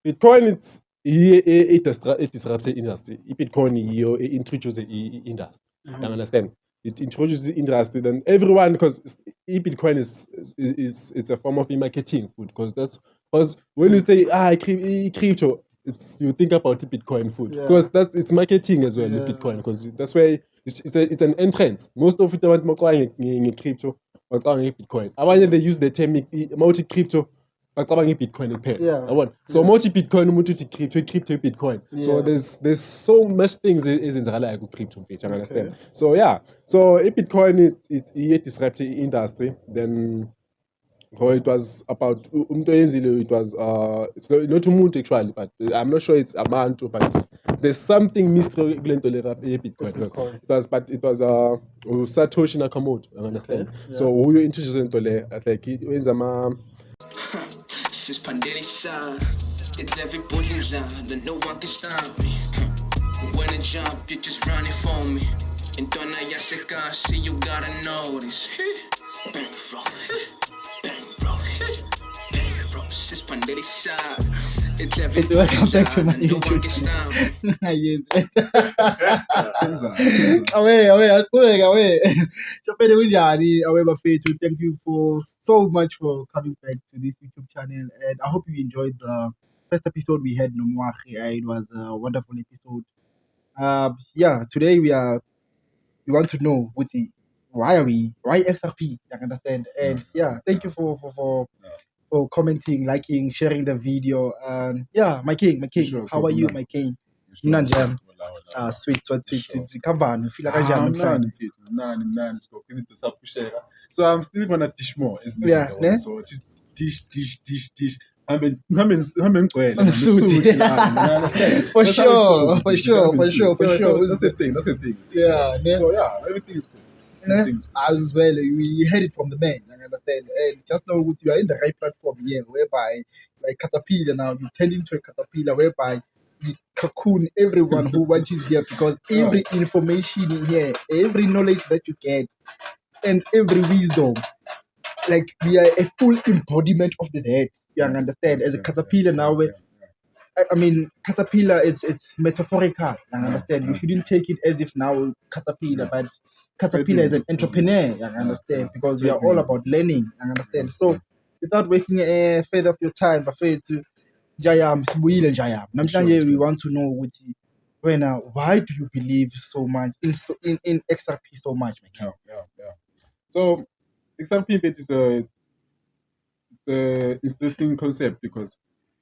Bitcoin it disrupts the industry. Bitcoin introduces the industry. You understand? It introduces the industry. Then everyone, because Bitcoin is a form of marketing food. Because when you say crypto, you think about Bitcoin food because it's marketing as well. Bitcoin because that's why it's an entrance. Most of it want more crypto or Bitcoin. They use the term multi crypto. Bitcoin kuphela. So multi Bitcoin umuntu uthi crypto Bitcoin. So there's so much things ezenzakalayo ku crypto mfethu, you understand? So so Bitcoin it disrupted industry. Then it was about it was it's not umuntu actually, but I'm not sure it's abantu, but there's something mystery kulento le Bitcoin. It was Satoshi Nakamoto, you understand? So who you introduce into le like wenza ama Since Pandemic side, it's every bull's line, and no one can stop me. When I jump, you just run it for me. And don't I see you gotta know this. Bang, bro. Bang, bro. Bang, bro. Since Pandemic side, it's every bull's line, and no one can stop me. Thank you for so much for coming back to this YouTube channel, and I hope you enjoyed the first episode we had no Moagi. It was a wonderful episode. Today we want to know why XRP, you understand? And thank you for commenting, liking, sharing the video. And my king, how are you, my king? Mnanjani? Sweet. Kambani, feel like so I'm still gonna teach more, isn't it? So teach. For sure. That's the thing. Yeah. So everything is good. As well, we heard it from the man, you understand? And just know you are in the right platform here, whereby like caterpillar now, you turn into a caterpillar, whereby we cocoon everyone who watches here, because every information in here, every knowledge that you get, and every wisdom, like we are a full embodiment of that. You understand? As a caterpillar now, I mean, caterpillar, it's metaphorical. You understand? You shouldn't take it as if now caterpillar, but caterpillar is an entrepreneur. You understand? Because we are all about learning. You understand? So, without wasting further of your time, Buffet to Jayam, Sbuil and Jayam. Namhlanje we want to know why do you believe so much in XRP so much, my So XRP is a interesting concept because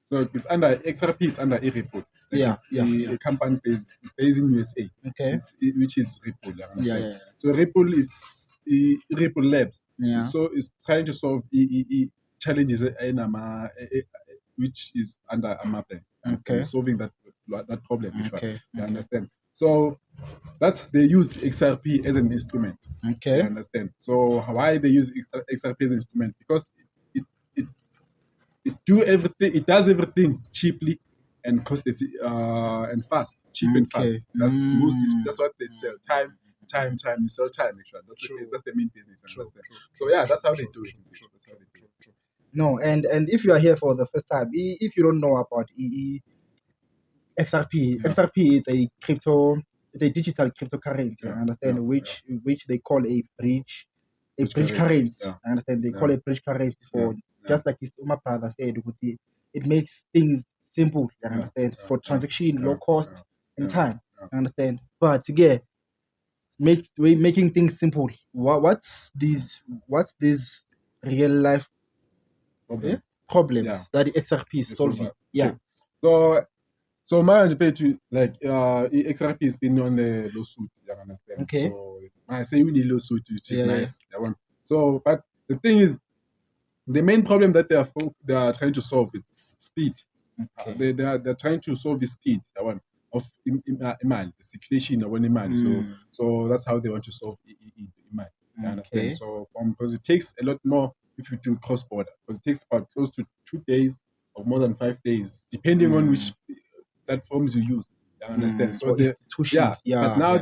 it's under XRP is under a Ripple. A company based in USA. Okay. Which is Ripple. So Ripple is Ripple Labs. So it's trying to solve challenges which is under Amape. Okay. Solving that problem. Okay. You understand? So they use XRP as an instrument. Okay. You understand? So why they use XRP as an instrument? Because it does everything cheaply and and fast. Cheap and fast. That's what they sell. Time. You sell time, actually. That's the main business. So that's how they do it. No, and if you are here for the first time, if you don't know about XRP, XRP is a digital cryptocurrency. You understand? Which they call a bridge currency. I understand? They call it bridge currency for just like my brother said, it makes things simple. You understand? For transaction, low cost and time. You understand? But again, making things simple. What's these real life problems that the XRP is solving? So my to like XRP has been on the lawsuit, you understand? Okay. So I say we need lawsuit, which is nice. So but the thing is, the main problem that they are trying to solve is speed. Okay. They're trying to solve the speed of imali, the circulation of imali. So that's how they want to solve imali. You understand? So because it takes a lot more if you do cross border, because it takes about close to 2 days or more than 5 days, depending on which platforms you use. You understand? So but now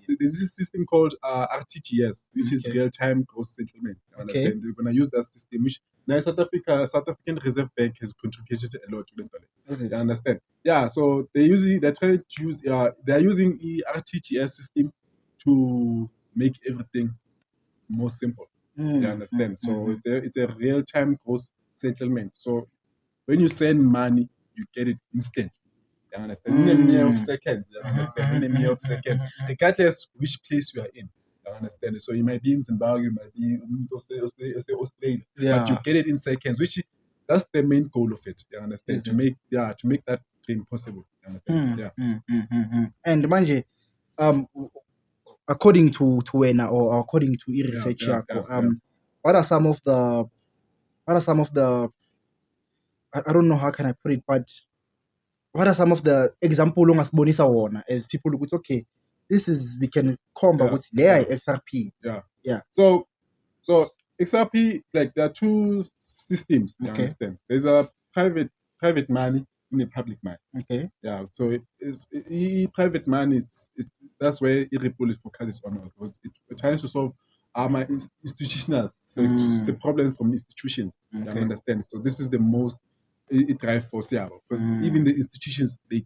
there's this system called RTGS, which is real-time gross settlement. You understand? They're gonna use that system, which now South African Reserve Bank has contributed a lot to it. You understand? Yeah. So they're using the RTGS system to make everything more simple. You understand? So it's a real-time gross settlement. So when you send money, you get it instantly. You understand? In a mere of seconds. You understand? In a mere of seconds, regardless which place you are in. You understand? So you might be in Zimbabwe, you might be in Australia, but you get it in seconds. That's the main goal of it. You understand? To make that thing possible. You understand? And manje, according to wena or according to research, what are some of the I don't know how can I put it, but what are some of the example ongasibonisa wona as people look at, okay, this is we can combat with layer XRP. So XRP, it's like there are two systems. You understand? There's a private money and a public money. Yeah. So private money, that's where Ripple focuses on, because it tries to solve institutional. So it's the problem from institutions. You understand? So this is the most it drives for Seattle, because even the institutions they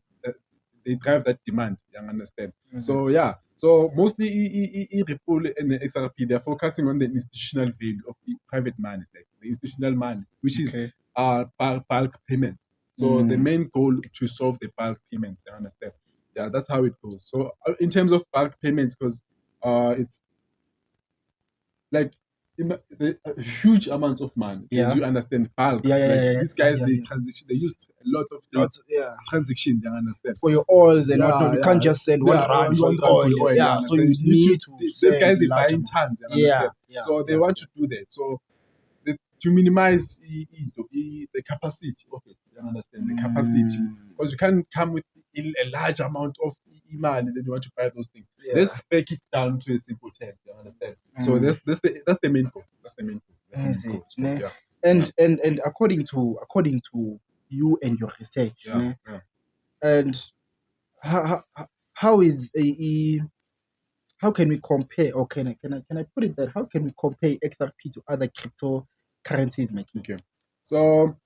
drive that demand. You understand? So so mostly Ripple and the XRP, they're focusing on the institutional value of the private money, like the institutional money, which is bulk payments. So the main goal to solve the bulk payments. You understand? Yeah, that's how it goes. So in terms of bulk payments, because it's like huge amounts of money. As you understand, bulks. These guys, they use a lot of transactions. You understand? For your oils and whatnot, you can't just send one rand for oil. Yeah, so you need to. These guys, they buy in tons. You understand? So they want to do that. So to minimize the capacity of it. You understand? The capacity, because you can't come with a large amount of email and then you want to buy those things. Let's break it down to a simple term. You understand? So that's the main goal. That's the main goal. And according to you and your research, and how is how can we compare, or can I put it that how can we compare XRP to other cryptocurrencies, Mikey? Okay. So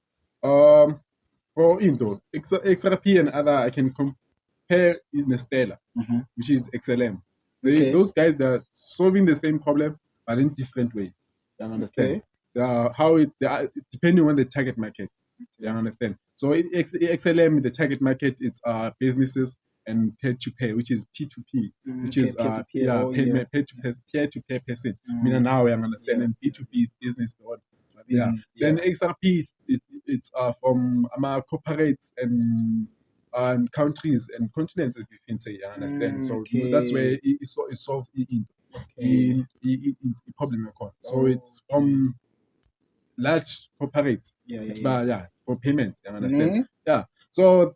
for Indo, XRP and other, I can compare in Stella, which is XLM. Those guys, they're solving the same problem but in different ways. You understand? How they are depending on the target market. You understand? So XLM, the target market, it's businesses and peer-to-peer, which is P2P, which is peer-to-peer person. Meaning now I understand, and P2P is business. Then XRP, it's from corporates and countries and continents, if you can say. You understand? So that's where it solves in problem. So it's from large corporates, for payments. You understand? So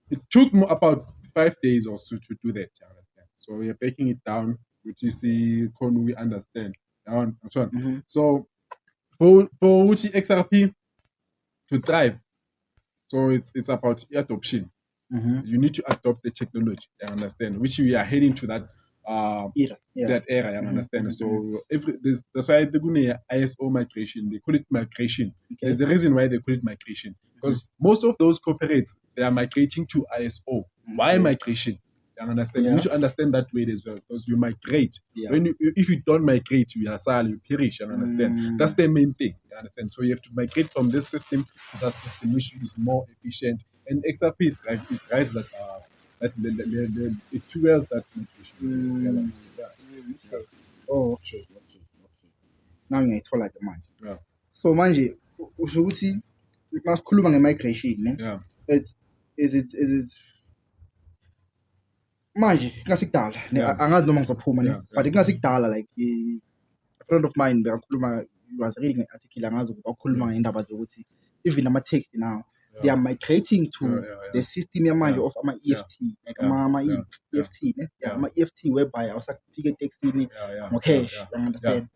it took about 5 days or so to do that. You understand? So we are breaking it down, which is we understand. And so on. So for XRP to thrive, so it's about adoption. You need to adopt the technology. You understand? Which we are heading to that era. That era. You understand? So that's why they're doing ISO migration. They call it migration. There's a reason why they call it migration, because most of those corporates, they are migrating to ISO. Why migration? You understand? You need to understand that way as well, because you migrate. If you don't migrate, you perish. You understand? That's the main thing. You understand? So you have to migrate from this system to that system, which is more efficient. And XRP, it drives that. It fuels that migration. Okay. Now ngiyayithola ke manje. So manje usho ukuthi masikhuluma nge-migration, it manje kungasikudala angazi noma ngizophuma but kungasikudala, like a friend of mine bekakhuluma, was reading an article angazi ukuthi wakhuluma ngendaba zokuthi even ama-taxi now they are migrating to the system yamanje of ama-EFT, like ama-EFT, ama-EFT whereby awusaphika eteksini no-cash. You understand?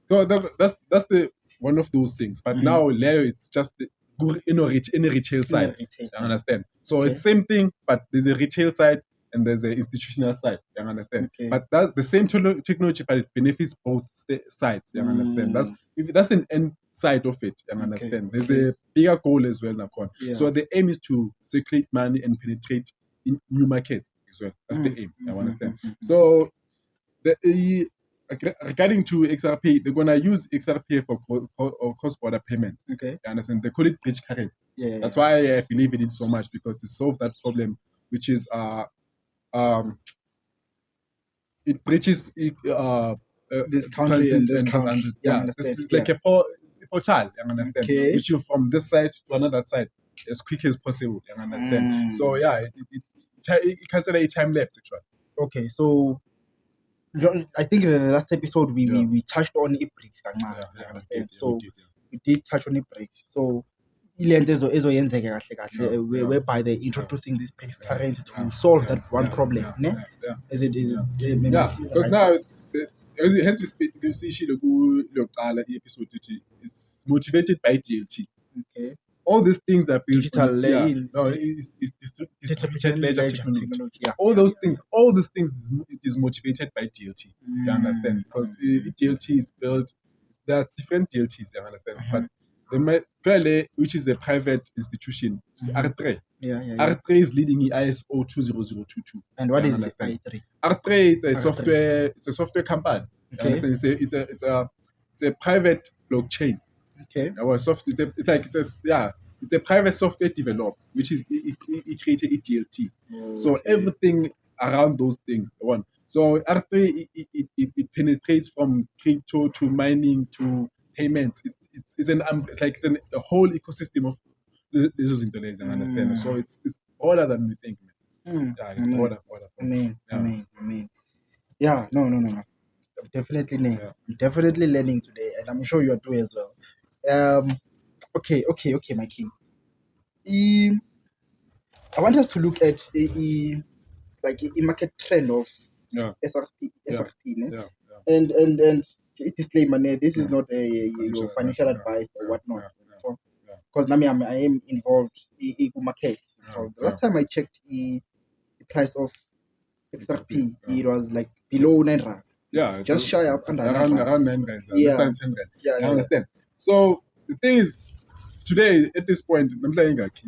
So that's the one of those things. But now Leo, it's just in a retail side. You understand? So it's same thing, but there's a retail side and there's an institutional side. You understand? Okay. But that's the same technology, but it benefits both sides. You understand? That's an end side of it. You understand? There's a bigger goal as well, Nakon. Yeah. So the aim is to circulate money and penetrate in new markets as well. That's the aim. You understand? So regarding to XRP, they're gonna use XRP for cross-border payments. Okay. You understand? They call it bridge currency. Yeah. That's why I believe in it so much, because it solves that problem, which is it bridges this country and this country. Yeah, this is like a portal. You understand? Okay. Which you from this side to another side as quick as possible. You understand? So yeah, it cancels a time lapse actually. Okay, so I think in the last episode we touched on e-bricks. So we did touch on e-bricks. So whereby they're introducing this bridge currency to solve that one problem. Is it? Because now hence you see episode is motivated by DLT. Okay. All these things are built Digital it's distributed ledger technology. Yeah. All these things it is motivated by DLT. You understand? Because DLT is built. There are different DLTs. You understand? But the PRII, which is a private institution, R3. R3 is leading the ISO 20022. And what is I3? R3 is a software. It's a software company. Okay. It's a private blockchain. Okay. It's a private software developer, which is it created a DLT. So everything around those things. So R3 it penetrates from crypto to mining to payments. It's a whole ecosystem of this internet. You understand? So it's broader than we think. Yeah, it's broader. Amen. Yeah. No. Definitely learning. I'm definitely learning today, and I'm sure you are too as well. Okay, my king. I want us to look at a market trend of SRP. And disclaimer, this is not your financial advice or whatnot. Because I am involved in market. So the last time I checked the price of XRP, it was like below 9 rand. Yeah, just shy up and around 9 rand. Yeah. 10 rand. Yeah, I understand. So the thing is, today at this point, I'm playing like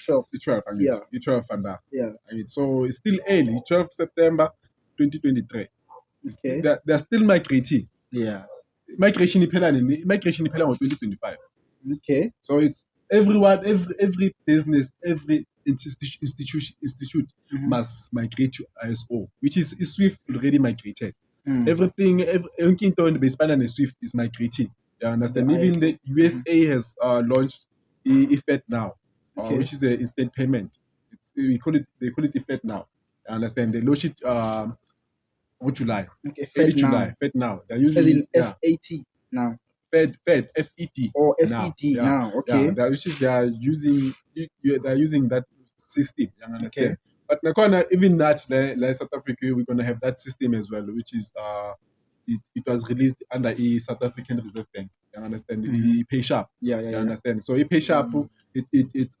12. 12 and Yeah. So it's still early, 12 September 2023. Okay. They're still migrating. Yeah. Migration in 2025. Okay. So it's everyone, every business, every institute must migrate to ISO, which is Swift already migrated. Everything Swift is migrating. You understand? Even the USA has launched EFET now, which is an instant payment. They call it EFET now. You understand? They launched it July. Okay, FED now. They're using FAT now. FED, FET. Or FED now. Okay. They're using that system. You understand? Okay. But even that, like South Africa, we're gonna have that system as well, which is it was released under the South African Reserve Bank. You understand? The pay sharp. You understand? So pay sharp, it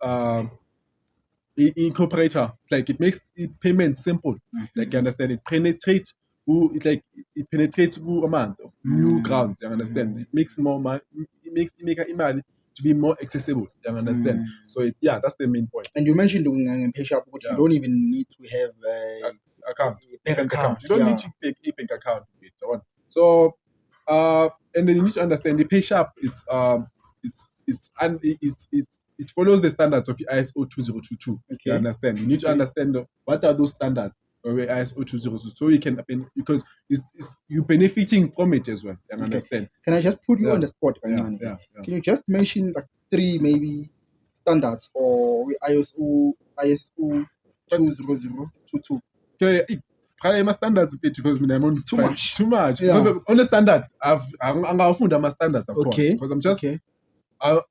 incorporator, like it makes payments simple. Like you understand, it penetrates amount of new grounds. You understand? It makes more money. It makes money to be more accessible. You understand? So that's the main point. And you mentioned doing pay sharp, but you don't even need to have bank account. You don't need to take a bank account. So and then you need to understand the pay sharp. It follows the standards of the ISO 2022. Okay. You understand? You need to understand what are those standards of the ISO 2022, so you can, because you're benefiting from it as well. You understand? Can I just put you on the spot, Can you just mention like 3 maybe standards or ISO 2022? Okay. My standards because I'm on too much. Yeah. Because on the standard, I'm my standards. Okay. Because I'm just how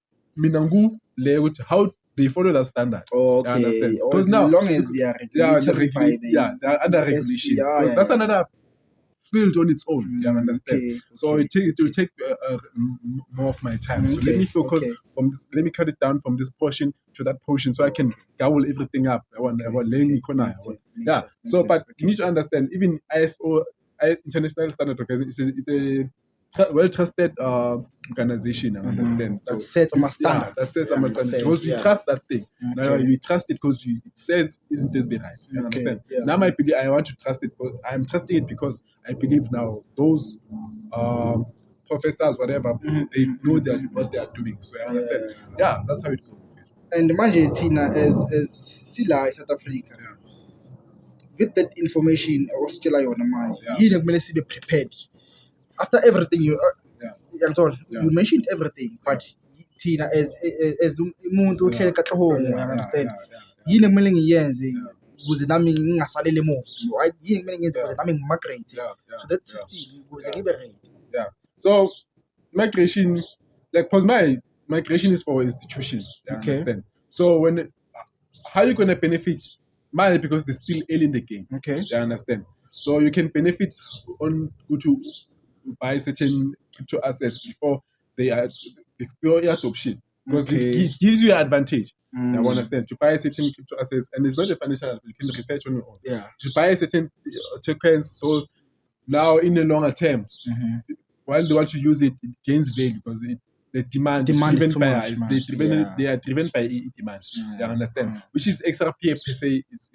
they follow that standard. Okay. Understand? Because now, as long as they are regulated they are under regulations. That's another field on its own. You understand? Okay. So it will take more of my time. So let me focus from this, let me cut it down from this portion to that portion, so I can gobble everything up. Yeah. So, but you need to understand, even ISO, International Standard Organization, it's a well-trusted organization. I understand. That So sets a standard. that sets a standard because we trust that thing. Now we trust it because it says isn't this right? You understand? Now I want to trust it. I'm trusting it because I believe now those professors, whatever, they know what they are doing. So I understand. Yeah, that's how it goes. And imagine Tina as Sila in South Africa. With that information, Australia on the mind, you need to be prepared. After everything you mentioned everything, but Tina as umuntu ohleli kahlongo, you understand? Yini kumele ngiyenze ukuze nami ngingasaleli emuva? Yini kumele ngiyenze ukuze nami ngimagrate to that system ukuze ngibe ready? Yeah. So migration, like, cause my migration is for institutions. You understand? So how you gonna benefit? Because they're still early in the game. Okay. You understand? So you can benefit on go to buy certain crypto assets before your adoption. Because it gives you an advantage. You understand? To buy certain crypto assets, and it's not a financial advantage, you can research on your own. Yeah. To buy certain tokens, so now in the longer term, while they want to use it, it gains value because the demand is driven by they are driven by demand. You understand? Which is XRP per se is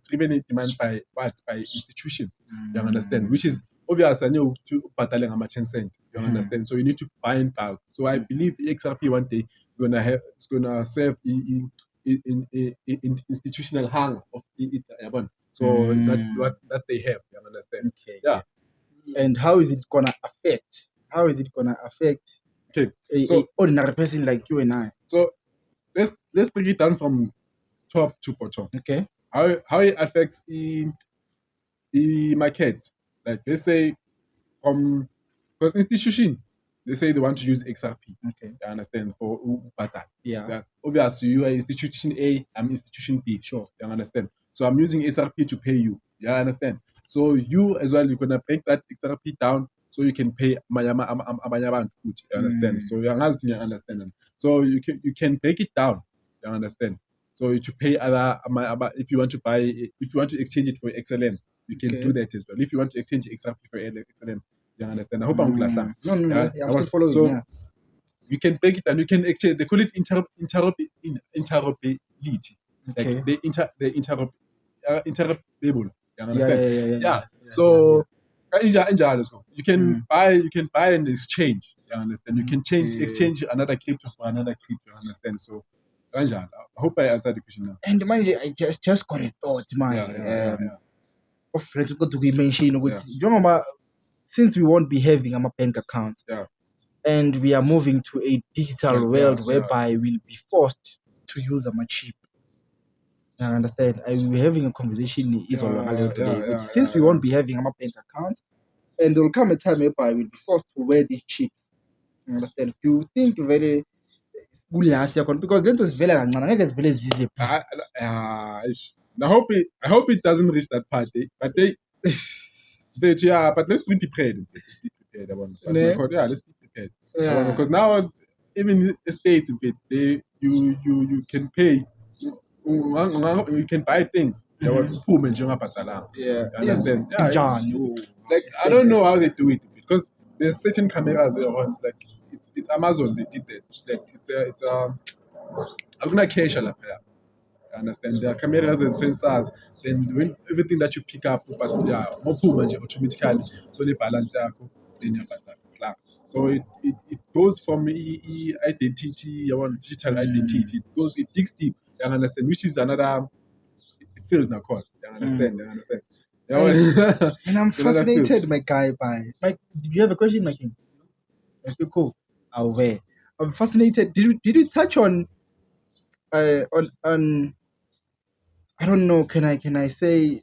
driven in demand by what? By institutions. You understand? Which is obvious. I know to bataling a 10 cent. You understand? So you need to buy in bulk. So I believe XRP one day it's gonna serve in institutional hang of it. So that they have. You understand? Okay. Yeah. And how is it gonna affect? How is it gonna affect a ordinary person like you and I? So let's break it down from top to bottom. Okay. How it affects the market. Like let's say because institution, they say they want to use XRP. Okay. You understand? For pattern. Yeah. Obviously you are institution A, I'm institution B. Sure. You understand? So I'm using XRP to pay you. You understand? So you as well, you're gonna break that XRP down so you can pay Amanyaban food. You understand? So you understand. So you can break it down. You understand? So to pay other if you want to exchange it for XLM, you can do that as well. If you want to exchange XRP for XLM, you understand? I hope I'm clear. No, I'm still following. So you can break it down. You can exchange. They call it interoperability. Okay. Like the interoperable. You understand? Yeah. So you can buy and exchange. You understand? You can exchange another crypto for another crypto. You understand? So I hope I answered the question now. And mind you, I just got a thought, man. Of what we mentioned with since we won't be having a bank account, and we are moving to a digital world whereby we'll be forced to use a chip. I understand. We're having a conversation today. Since we won't be having a bank account, and there will come a time whereby we'll be forced to wear these chips. You understand? Do you think very because then it's very easy. I hope it doesn't reach that part. But but let's be prepared. Let's be prepared. Let's be prepared. Because now even the states, you can pay. You can buy things. You understand? Like I don't know how they do it because there's certain cameras around. Like it's Amazon. They did that. Like it's I'm gonna cash a lot. Understand? There are cameras and sensors. Then when everything that you pick up, but more automatically. So the balance then you got. So it goes from identity, digital identity. It digs deep. You understand? Which is another field now called. You understand? You understand? And I'm fascinated, my guy. Mike, do you have a question, Mike? That's too cool. I'm fascinated. Did you touch on I don't know. Can I say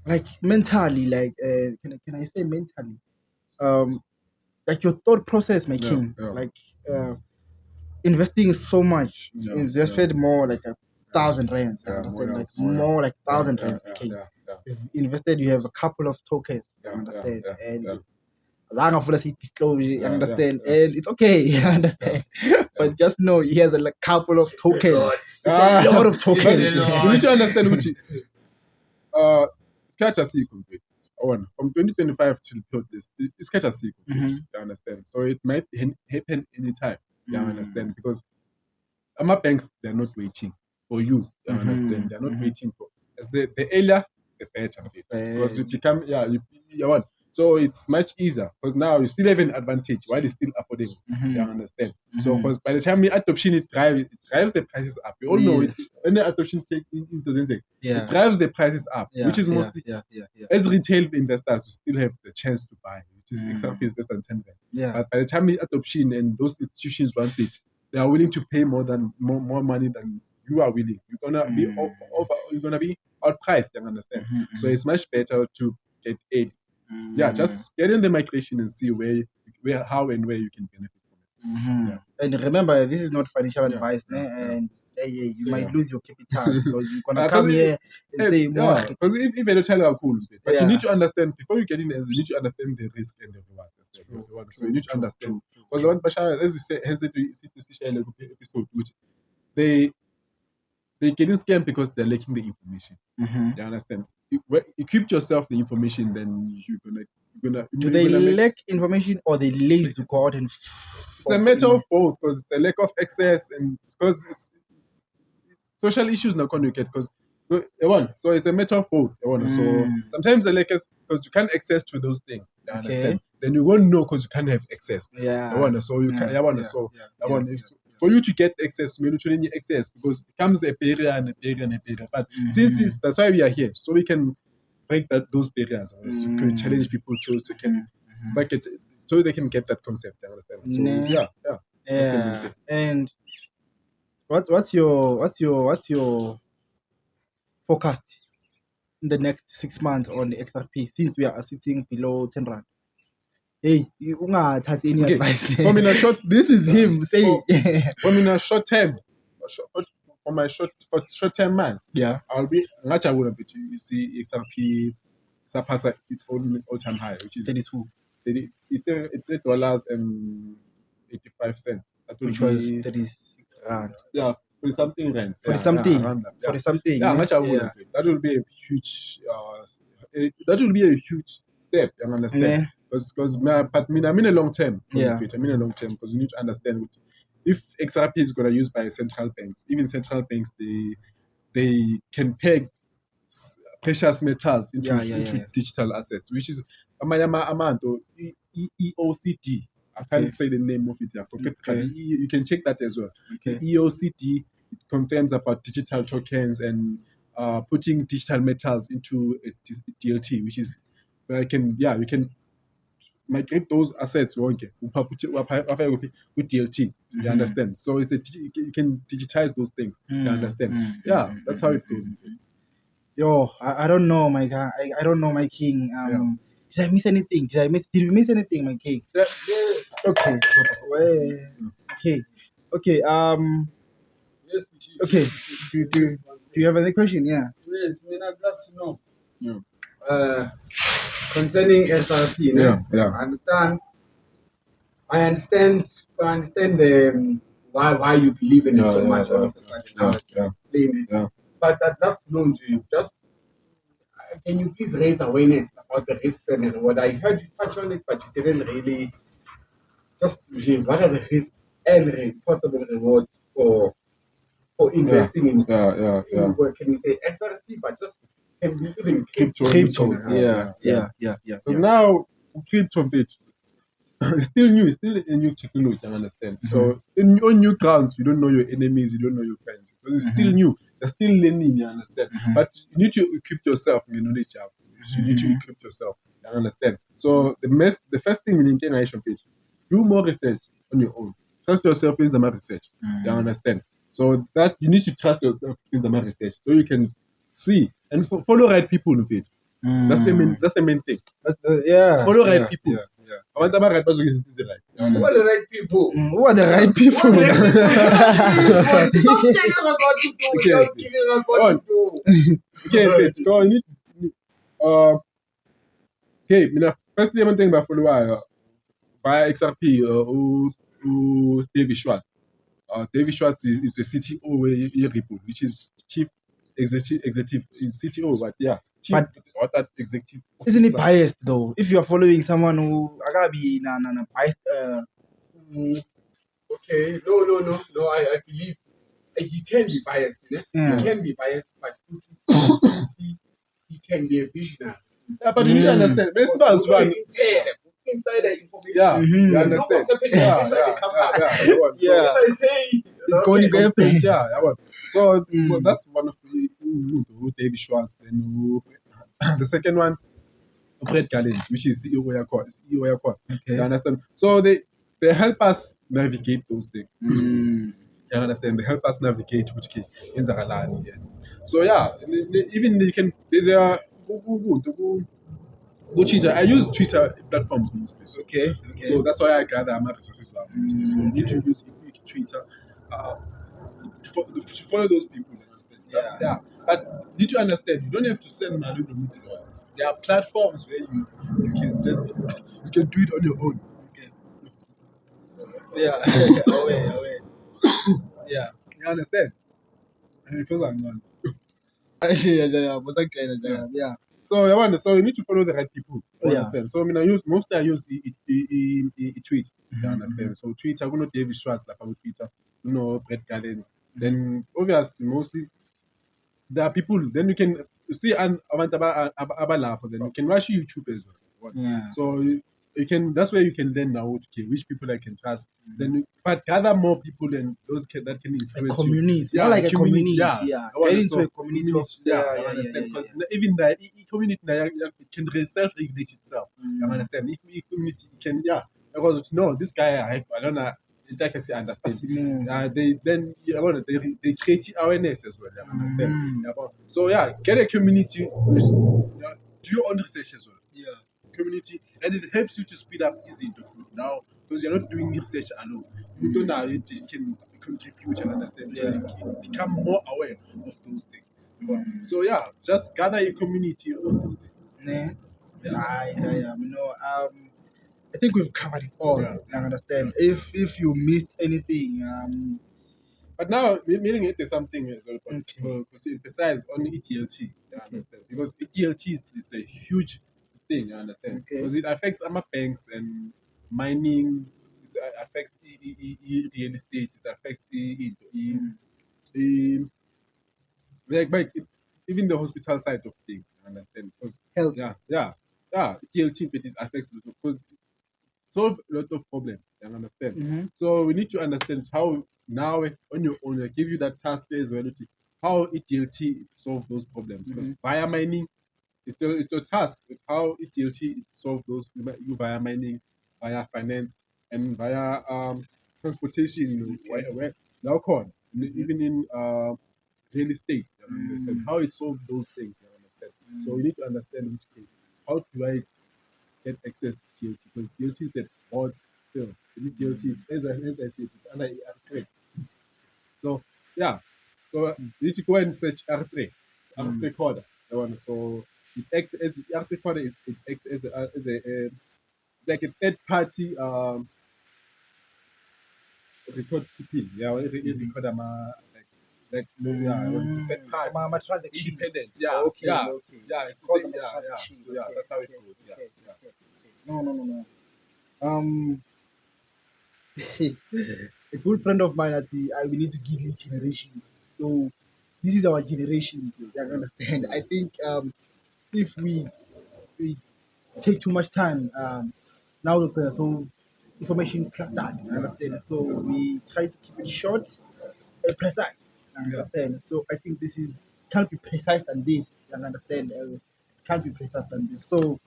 like mentally? Like can I say mentally? Like your thought process, my king. Like investing so much. Invested more like 1,000 rands. Yeah, Understand? Like more, more like 1,000 yeah, rands yeah, became. yeah, yeah, You've invested. You have a couple of tokens. yeah, Understand? yeah, And yeah, long of it disclosure. You yeah, understand? yeah, And it's okay. You understand? But just know he has a couple of tokens. It's a lot of tokens. You need to understand which sketch a sequence. From 2025 till this, it's sketch a sequence. You understand? So it might happen anytime. You understand? Because my banks, they're not waiting for you. You understand? They're not waiting for as the earlier the better. Because if you come, you want. So it's much easier because now you still have an advantage while it's still affordable. You understand? So because by the time the adoption it drives the prices up. You all know it. When the adoption take into the it drives the prices up, which is mostly as retail investors you still have the chance to buy, which is XRP is less than 10 rand. But by the time the adoption and those institutions want it, they are willing to pay more money than you are willing. You're gonna be you're gonna be outpriced. You understand? So it's much better to get aid. Yeah, just get in the migration and see where, how, and where you can benefit from it. And remember, this is not financial advice, and you might lose your capital because you're gonna come here and say more. Because if you tell you cool, but you need to understand before you get in, you need to understand the risk and the rewards. So you need to understand because what Bashar, as you say, episode, which they getting scammed because they're lacking the information. You understand? Equip yourself the information, then you're gonna. Do they lack information or they lazy to go out and? It's a matter of both because it's a lack of access and because it's social issues not going to get because so it's a matter of both. So sometimes the lack is because you can't access to those things. You understand? Then you won't know because you can't have access. So you can. For you to get access, you need access because it becomes a barrier and a barrier and a barrier. But since that's why we are here, so we can break those barriers. So we can challenge people to can make it so they can get that concept. You understand? So And what's your forecast in the next 6 months on the XRP since we are sitting below 10 rand? Hey, you not have any advice. For me, this is him saying. For me, short term, for my short term man, I'll be much. I wouldn't be. You see, XRP surpassed its own all time high, which is 32. $38 and 85 cents. That will Which be was 36 rand. Yeah, for something rent. For something. For something. Yeah, much I wouldn't be. That will be a huge. That will be a huge step. You understand? Because but I'm in a long term. I'm in a long term because you need to understand if XRP is going to use by central banks, even central banks, they can peg precious metals into digital assets, which is amount or EOCD. I can't say the name of it. I forget. You can check that as well. EOCD it confirms about digital tokens and putting digital metals into a DLT, which is where you can migrate those assets with DLT. You understand? So you can digitize those things. You understand? That's how it goes. Yo, I don't know, my guy. I don't know, my king. Did I miss anything? Did we miss anything, my king? Okay. Okay. Yes, okay. Do you have any question? Yeah. Yes, I'd love to know. Concerning XRP, I understand the why you believe in it so much. All of a sudden, explain it. But I'd love to know, just can you please raise awareness about the risk and the reward? I heard you touch on it, but you didn't really. Just what are the risks and possible rewards for investing in? Can you say XRP, but just can we even crypto? Yeah. Because now crypto it's still new. It's still a new technology. I understand. So on new grounds, you don't know your enemies. You don't know your friends because it's still new. They're still learning. You understand. But you need to equip yourself with knowledge. You need to equip yourself. You understand. So the first thing in generation page, do more research on your own. Trust yourself in the research. You understand. So that you need to trust yourself in the research so you can see and follow right people with it. That's the main thing. Follow right people. Abantu aba-right bazoke izinto ezi-right. You Who understand? are the right people? Who are the right people? Who are the right people? Stop telling us what to do Okay. without giving us what to do. Okay, so you need okay, mina firstly abantu engibafollowayo via XRP Davey Schwartz. Davey Schwartz is the CTO ye-Ripple, which is chief executive CTO, but yeah, chief what that executive Isn't it officer. biased though? If you are following someone who I gotta be biased. Okay, no. I believe he can be biased, né? Yeah. He can be biased, but he can be a visionary. Yeah, but you need to understand. Many people as well. Inside the information. Yeah, Mhm. you You know understand. what's happening Yeah, inside the company. Yeah. If I say, It's going to okay, be a Yeah, well. So Mm. that's one of the who David Schwartz, then who the second one, Brett Gallens, which is CEO Yakwa. Okay. You understand? So they help us navigate those things. Mm. You understand? They help us navigate which key in Zagalani. Yeah. So yeah, even you can there's a go Twitter. I use Twitter platforms mostly. So, Okay. so that's why I gather my resources now mostly. So you need to use Twitter to follow those people. You understand? Yeah. But you need to understand, you don't have to send money to meet the lawyer. There are platforms where you can send you can do it on your own. Yeah. away. Yeah. You understand? Because I'm not. Yeah. So you need to follow the right people. You Yeah. understand? So I use tweet. You understand? So Twitter, I'm gonna David Schwartz like on Twitter, Brett Gallens. Then obviously mostly there are people. Then you can see and then you can watch YouTube as well. Yeah. So you can that's where you can learn now okay, which people I can trust. Then but gather more people and those that can influence A community. you. More like a community. Yeah. Get into a community of I understand because even the community it can self-regulate itself. I understand. If community can because no, this guy I don't know. I can say understand. They create awareness as well. You understand? So get a community. Do your own research as well. Yeah. Community, and it helps you to speed up easy into food now because you're not doing research alone. You don't know you can contribute and understand. So you can become more aware of those things. So just gather a community of those things. I think we've covered it all. I understand. If you missed anything, But now, meaning it is something as well, Okay. to emphasize on ETLT, you understand? Because ETLT is a huge thing, you understand? Okay. Because it affects banks and mining, it affects real estate, it affects even the hospital side of things, you understand? Because, Health. ETLT, but it affects a lot of, because solve a lot of problems. You understand? Mm-hmm. So we need to understand how now on your own, I give you that task as well. How ETLT solve those problems. Because via mining, it's a task. It's how ETLT solve those via mining, via finance, and via transportation. Where now called even in real estate. You understand how it solves those things. You understand? So you need to understand which thing. How do I get access to TLT because TLT is a broad field. TLT is as I said, it's under R3. So so you need to go and search R3, R3 recorder. The one so it acts as the R3 recorder. It acts as like a third party record keeping. Yeah, it recorder like it's a third party, independent. Okay. It's Call a, them a yeah. transaction. So that's how it goes. Okay. No. A good friend of mine we need to give you generation. So this is our generation. You can understand. I think if we take too much time now so information clustered. You understand? So we try to keep it short and precise. You understand? So I think this is can't be precise than this. You understand? Can't be precise than this. So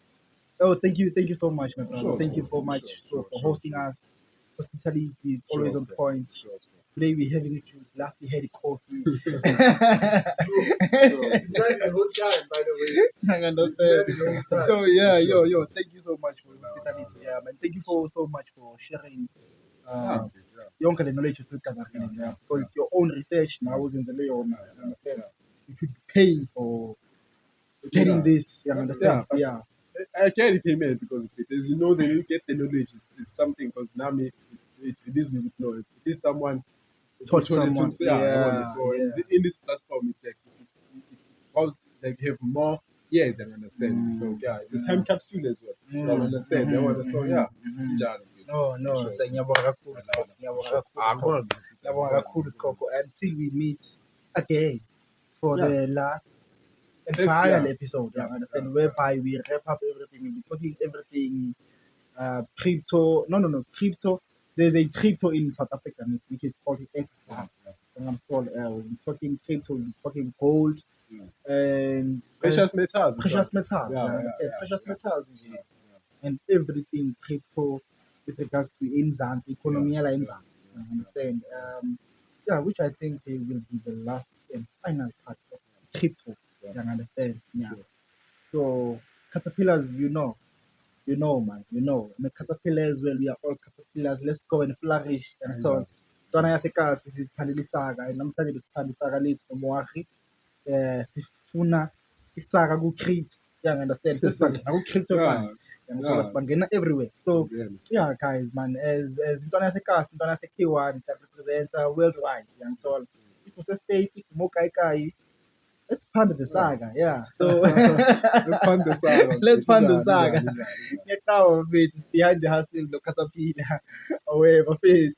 thank you so much, my brother. Sure, Thank you so much for hosting us. Hospitality is always on point. Today we're having juice. Last we had coffee. It's not a whole time, by the way. I understand. So thank you so much for mentality. Yeah, man. Thank you so much for sharing. Yeah. Yonke le knowledge esiqazakhile yeah, because it's your own research now in the leon. Understand? You should be paying for getting this. You understand? Yeah. I carry payment because of it. As you know, then you get the knowledge is something because now it is with no. It is someone Taught someone. So in this platform, it's like it because like have more years and understand. So yeah, it's a time capsule as well. So I understand. So yeah, No, ngiyabonga kakhulu Skhoko. Ngiyabonga kakhulu Skhoko. Until we meet again for the last and final episode. You understand? Whereby we wrap up everything. We'll be talking everything crypto. No, crypto. There's a crypto in South Africa which is called XRP. I'm called, we're talking crypto, we're talking gold and precious metals. Precious metals. Precious metals. And everything crypto with regards to Inzansi, economy in Zambia. You understand? Which I think will be the last and final part of crypto. You understand? Yeah. So caterpillars, man, the caterpillars, well, we are all caterpillars. Let's go and flourish and so on. Tona yasekasi sisiphandela isaga namhlanje besithanda isaga lethu nomoagi sifuna isaga ku-crypto. You understand? Sesibangena ku-crypto manje. So sibangena everywhere. So yeah, guys, man, as intwana yasekasi, intwana yase-K1 that represents worldwide. You know, if it's a state, if more kai. Let's fund the saga, yeah. So let's fund the saga. Let's fund the saga. Get our bit behind the hustle, the caterpillar, away, my face.